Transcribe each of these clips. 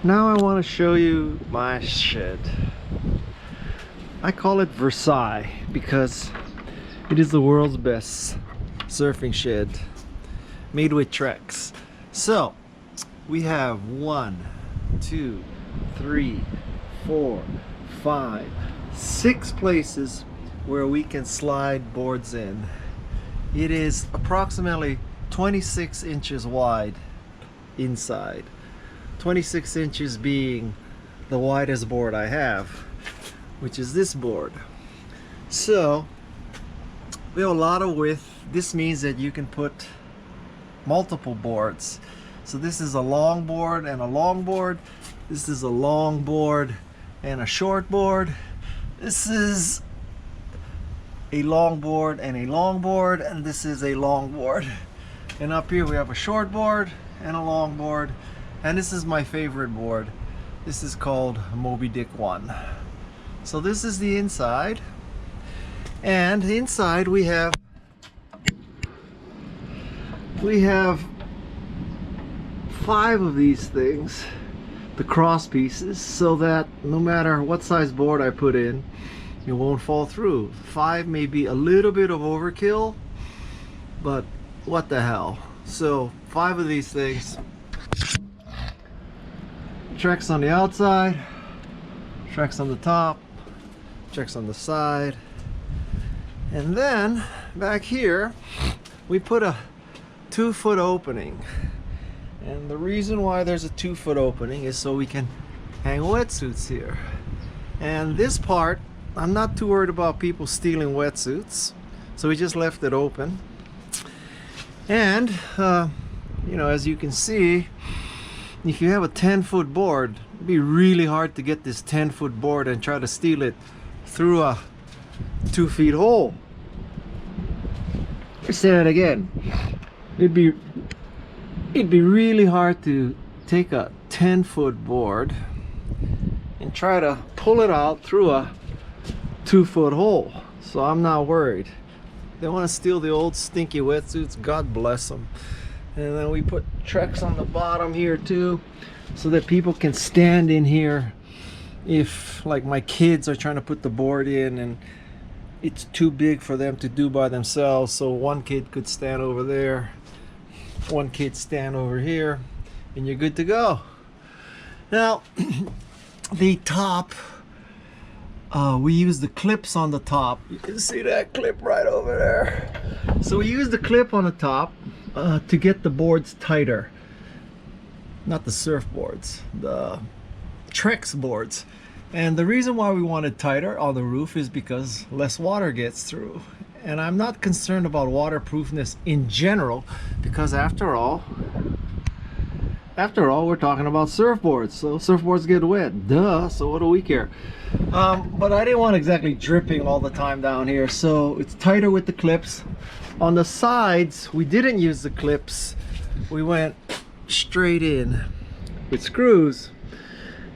Now I want to show you my shed. I call it Versailles because it is the world's best surfing shed made with Trex. So we have 1, 2, 3, 4, 5, 6 places where we can slide boards in. It is approximately 26 inches wide inside, 26 inches being the widest board I have, which is this board. So we have a lot of width. This means that you can put multiple boards. So this is a long board and a long board. This is a long board and a short board. This is a long board and a long board, and this is a long board. And up here we have a short board and a long board, and this is my favorite board. This is called Moby Dick 1. So this is the inside, and inside we have 5 of these things, the cross pieces, so that no matter what size board I put in, it won't fall through. 5 may be a little bit of overkill, but what the hell. So 5 of these things. Trex on the outside, Trex on the top, Trex on the side, and then back here we put a 2-foot opening. And the reason why there's a 2-foot opening is so we can hang wetsuits here. And this part, I'm not too worried about people stealing wetsuits, so we just left it open. And you know, as you can see, if you have a 10-foot board, it'd be really hard to get this 10-foot board and try to steal it through a 2-foot hole. Let's say that again. It'd be really hard to take a 10-foot board and try to pull it out through a 2-foot hole. So I'm not worried. They want to steal the old stinky wetsuits, God bless them. And then we put Trex on the bottom here too, so that people can stand in here if, like, my kids are trying to put the board in and it's too big for them to do by themselves. So one kid could stand over there, one kid stand over here, and you're good to go. Now the top, we use the clips on the top. You can see that clip right over there. So we use the clip on the top to get the boards tighter. Not the surfboards, the Trex boards. And the reason why we want it tighter on the roof is because less water gets through. And I'm not concerned about waterproofness in general, because after all we're talking about surfboards, so surfboards get wet, duh, so what do we care? But I didn't want exactly dripping all the time down here, so it's tighter with the clips. On the sides we didn't use the clips, we went straight in with screws,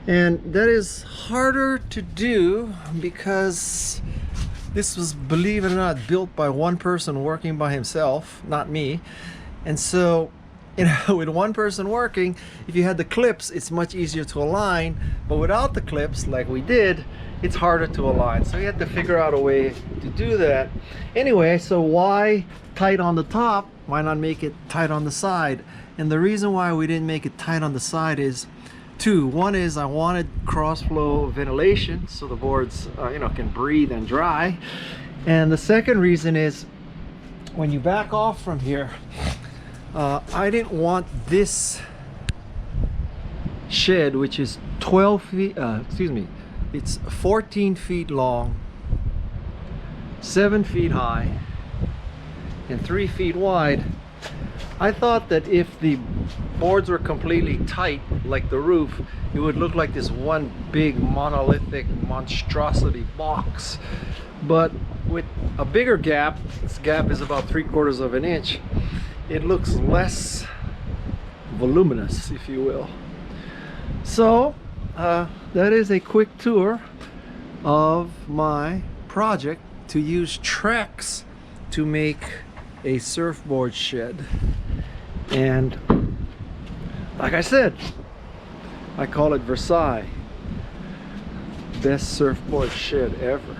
and that is harder to do because this was, believe it or not, built by one person working by himself, not me. And so, you know, with one person working, if you had the clips, it's much easier to align, but without the clips, like we did, it's harder to align. So you had to figure out a way to do that. Anyway, so why tight on the top? Why not make it tight on the side? And the reason why we didn't make it tight on the side is two. One is I wanted cross flow ventilation so the boards you know, can breathe and dry. And the second reason is when you back off from here, I didn't want this shed, which is 12 feet, it's 14 feet long, 7 feet high, and 3 feet wide. I thought that if the boards were completely tight, like the roof, it would look like this one big monolithic monstrosity box. But with a bigger gap, this gap is about 3/4 of an inch, it looks less voluminous, if you will. So that is a quick tour of my project to use Trex to make a surfboard shed. And like I said, I call it Versailles. Best surfboard shed ever.